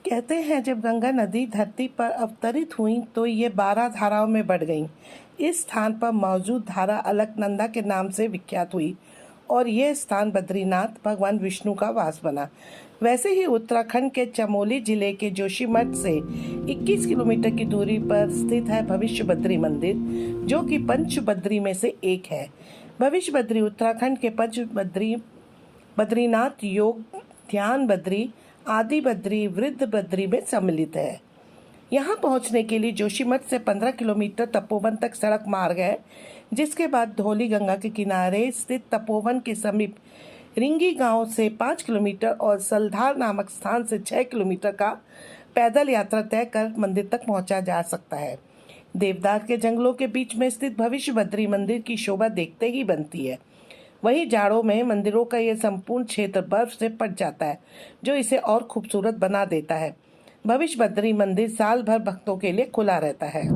कहते हैं जब गंगा नदी धरती पर अवतरित हुई तो ये 12 धाराओं में बढ़ गईं। इस स्थान पर मौजूद धारा अलकनंदा के नाम से विख्यात हुई और यह स्थान बद्रीनाथ भगवान विष्णु का वास बना। वैसे ही उत्तराखंड के चमोली जिले के जोशीमठ से 21 किलोमीटर की दूरी पर स्थित है भविष्य बद्री मंदिर, जो कि पंच बद्री में से एक है। भविष्य बद्री उत्तराखंड के पंच बद्री, बद्रीनाथ, योग, ध्यान बद्री, आदि बद्री, वृद्ध बद्री में सम्मिलित है। यहाँ पहुँचने के लिए जोशीमठ से 15 किलोमीटर तपोवन तक सड़क मार्ग है, जिसके बाद धौली गंगा के किनारे स्थित तपोवन के समीप रिंगी गांव से 5 किलोमीटर और सलधार नामक स्थान से 6 किलोमीटर का पैदल यात्रा तय कर मंदिर तक पहुंचा जा सकता है। देवदार के जंगलों के बीच में स्थित भविष्य बद्री मंदिर की शोभा देखते ही बनती है। वहीं जाड़ों में मंदिरों का यह संपूर्ण क्षेत्र बर्फ से पट जाता है, जो इसे और खूबसूरत बना देता है। भविष्य बद्री मंदिर साल भर भक्तों के लिए खुला रहता है।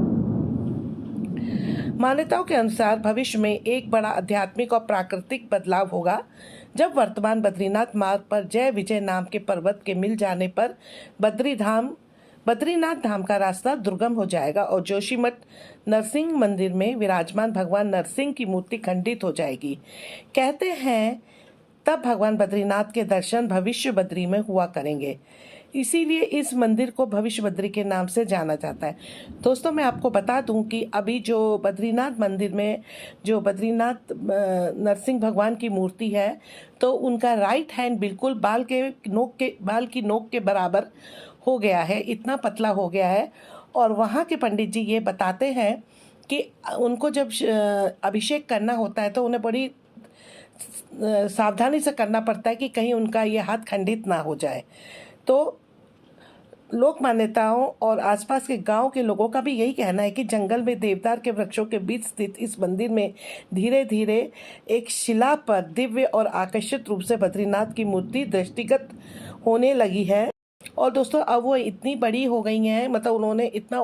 मान्यताओं के अनुसार भविष्य में एक बड़ा आध्यात्मिक और प्राकृतिक बदलाव होगा, जब वर्तमान बद्रीनाथ मार्ग पर जय विजय नाम के पर्वत के मिल जाने पर बद्रीनाथ धाम का रास्ता दुर्गम हो जाएगा और जोशीमठ नरसिंह मंदिर में विराजमान भगवान नरसिंह की मूर्ति खंडित हो जाएगी। कहते हैं तब भगवान बद्रीनाथ के दर्शन भविष्य बद्री में हुआ करेंगे, इसीलिए इस मंदिर को भविष्य बद्री के नाम से जाना जाता है। दोस्तों, मैं आपको बता दूं कि अभी जो बद्रीनाथ मंदिर में जो बद्रीनाथ नरसिंह भगवान की मूर्ति है, तो उनका राइट हैंड बिल्कुल बाल की नोक के बराबर हो गया है, इतना पतला हो गया है। और वहाँ के पंडित जी ये बताते हैं कि उनको जब अभिषेक करना होता है तो उन्हें बड़ी सावधानी से करना पड़ता है कि कहीं उनका ये हाथ खंडित ना हो जाए। तो लोक मान्यताओं और आसपास के गांव के लोगों का भी यही कहना है कि जंगल में देवदार के वृक्षों के बीच स्थित इस मंदिर में धीरे धीरे एक शिला पर दिव्य और आकर्षित रूप से बद्रीनाथ की मूर्ति दृष्टिगत होने लगी है। और दोस्तों, अब वो इतनी बड़ी हो गई हैं, मतलब उन्होंने इतना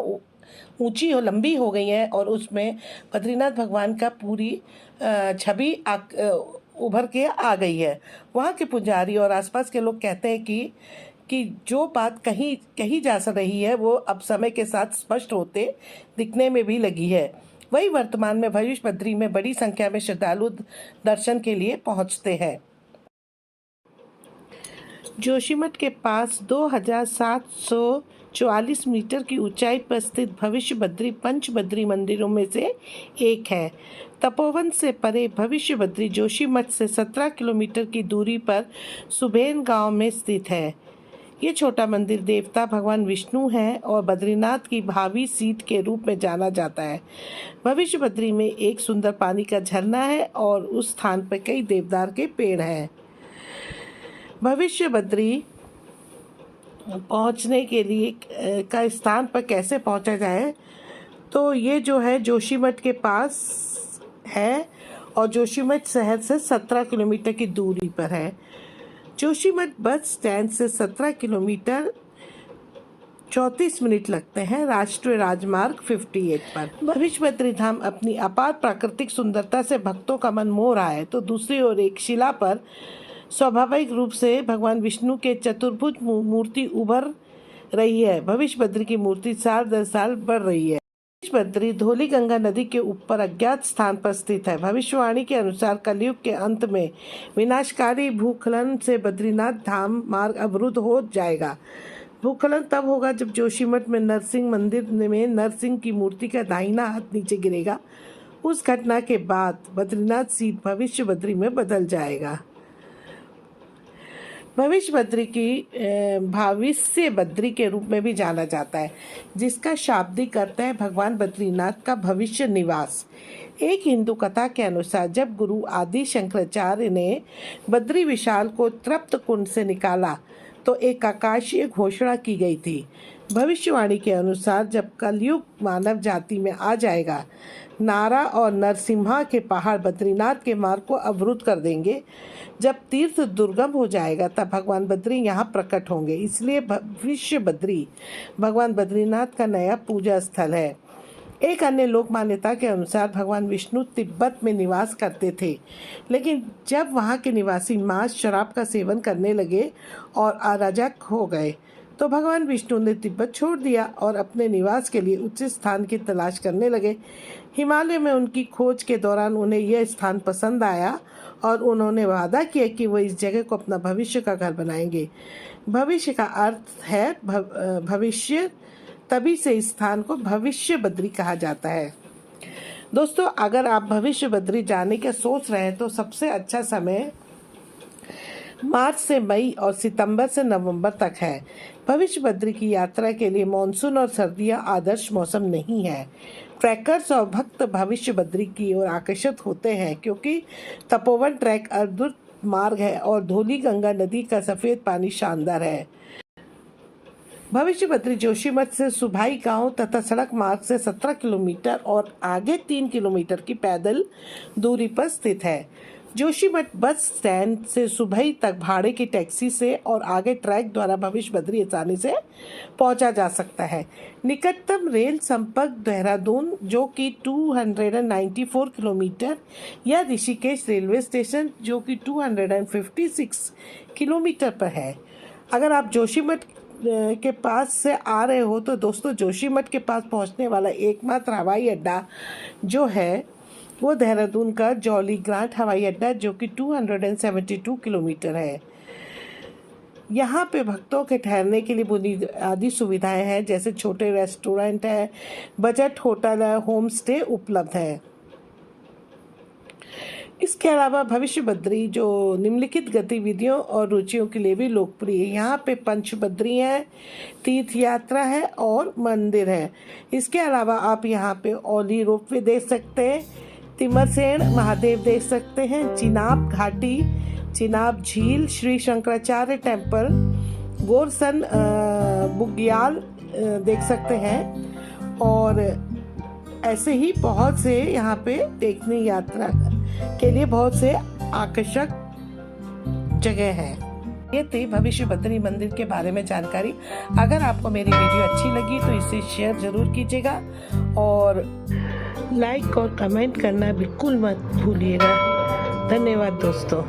ऊंची और लंबी हो गई हैं और उसमें बद्रीनाथ भगवान का पूरी छवि उभर के आ गई है। वहाँ के पुजारी और आसपास के लोग कहते हैं कि जो बात कही जा रही है वो अब समय के साथ स्पष्ट होते दिखने में भी लगी है। वही वर्तमान में भविष्य बद्री में बड़ी संख्या में श्रद्धालु दर्शन के लिए पहुंचते हैं। जोशीमठ के पास 2744 मीटर की ऊंचाई पर स्थित भविष्य बद्री पंच बद्री मंदिरों में से एक है। तपोवन से परे भविष्य बद्री जोशीमठ से 17 किलोमीटर की दूरी पर सुबेन गांव में स्थित है। ये छोटा मंदिर देवता भगवान विष्णु है और बद्रीनाथ की भावी सीट के रूप में जाना जाता है। भविष्य बद्री में एक सुंदर पानी का झरना है और उस स्थान पर कई देवदार के पेड़ हैं। भविष्य बद्री पहुंचने के लिए का स्थान पर कैसे पहुंचा जाए, तो ये जो है जोशीमठ के पास है और जोशीमठ शहर से 17 किलोमीटर की दूरी पर है। जोशीमठ बस स्टैंड से 17 किलोमीटर 34 मिनट लगते हैं राष्ट्रीय राजमार्ग 58 पर। भविष्य बद्री धाम अपनी अपार प्राकृतिक सुंदरता से भक्तों का मन मोह रहा है, तो दूसरी ओर एक शिला पर स्वाभाविक रूप से भगवान विष्णु के चतुर्भुज मूर्ति उभर रही है। भविष्य बद्री की मूर्ति साल दर साल बढ़ रही है। भविष्य बद्री धौली गंगा नदी के ऊपर अज्ञात स्थान पर स्थित है। भविष्यवाणी के अनुसार कलयुग के अंत में विनाशकारी भूस्खलन से बद्रीनाथ धाम मार्ग अवरुद्ध हो जाएगा। भूस्खलन तब होगा जब जोशीमठ में नरसिंह मंदिर में नरसिंह की मूर्ति का दाहिना हाथ नीचे गिरेगा। उस घटना के बाद बद्रीनाथ सीट भविष्य बद्री में बदल जाएगा। भविष्य बद्री की भविष्य बद्री के रूप में भी जाना जाता है, जिसका शाब्दिक अर्थ है भगवान बद्रीनाथ का भविष्य निवास। एक हिंदू कथा के अनुसार जब गुरु आदि शंकराचार्य ने बद्री विशाल को तृप्त कुंड से निकाला तो एक आकाशीय घोषणा की गई थी। भविष्यवाणी के अनुसार जब कलयुग मानव जाति में आ जाएगा, नारा और नरसिम्हा के पहाड़ बद्रीनाथ के मार्ग को अवरुद्ध कर देंगे। जब तीर्थ दुर्गम हो जाएगा तब भगवान बद्री यहाँ प्रकट होंगे, इसलिए भविष्य बद्री भगवान बद्रीनाथ का नया पूजा स्थल है। एक अन्य लोक मान्यता के अनुसार भगवान विष्णु तिब्बत में निवास करते थे, लेकिन जब वहाँ के निवासी मांस शराब का सेवन करने लगे और अराजक हो गए तो भगवान विष्णु ने तिब्बत छोड़ दिया और अपने निवास के लिए उचित स्थान की तलाश करने लगे। हिमालय में उनकी खोज के दौरान उन्हें यह स्थान पसंद आया और उन्होंने वादा किया कि वो इस जगह को अपना भविष्य का घर बनाएंगे। भविष्य का अर्थ है भविष्य, तभी से इस स्थान को भविष्य बद्री कहा जाता है। दोस्तों, अगर आप भविष्य बद्री जाने के सोच रहे हैं तो सबसे अच्छा समय मार्च से मई और सितंबर से नवंबर तक है। भविष्य बद्री की यात्रा के लिए मानसून और सर्दियां आदर्श मौसम नहीं है। ट्रैकर्स और भक्त भविष्य बद्री की ओर आकर्षित होते हैं क्योंकि तपोवन ट्रैक अद्भुत मार्ग है और धौली गंगा नदी का सफ़ेद पानी शानदार है। भविष्य बद्री जोशीमठ से सुभाई गांव तथा सड़क मार्ग से 17 किलोमीटर और आगे 3 किलोमीटर की पैदल दूरी पर स्थित है। जोशीमठ बस स्टैंड से सुभाई तक भाड़े की टैक्सी से और आगे ट्रैक द्वारा भविष्य बद्री आसानी से पहुंचा जा सकता है। निकटतम रेल संपर्क देहरादून जो कि 294 किलोमीटर या ऋषिकेश रेलवे स्टेशन जो कि 256 किलोमीटर पर है। अगर आप जोशीमठ के पास से आ रहे हो तो दोस्तों, जोशीमठ के पास पहुंचने वाला एकमात्र हवाई अड्डा जो है वो देहरादून का जॉली ग्रांट हवाई अड्डा जो कि 272 किलोमीटर है। यहाँ पे भक्तों के ठहरने के लिए बुनियादी सुविधाएं हैं, जैसे छोटे रेस्टोरेंट है, बजट होटल है, होम स्टे उपलब्ध है। इसके अलावा भविष्य बद्री जो निम्नलिखित गतिविधियों और रुचियों के लिए भी लोकप्रिय है। यहाँ पे पंच बद्री है, तीर्थ यात्रा है और मंदिर है। इसके अलावा आप यहाँ पे औली रोपवे देख सकते हैं, तिमरसेन महादेव देख सकते हैं, चिनाब घाटी, चिनाब झील, श्री शंकराचार्य टेम्पल, गोरसन बुग्याल देख सकते हैं और ऐसे ही बहुत से यहाँ पे देखने यात्रा के लिए बहुत से आकर्षक जगह हैं। ये थी भविष्य बद्री मंदिर के बारे में जानकारी। अगर आपको मेरी वीडियो अच्छी लगी तो इसे शेयर जरूर कीजिएगा और लाइक और कमेंट करना बिल्कुल मत भूलिएगा। धन्यवाद दोस्तों।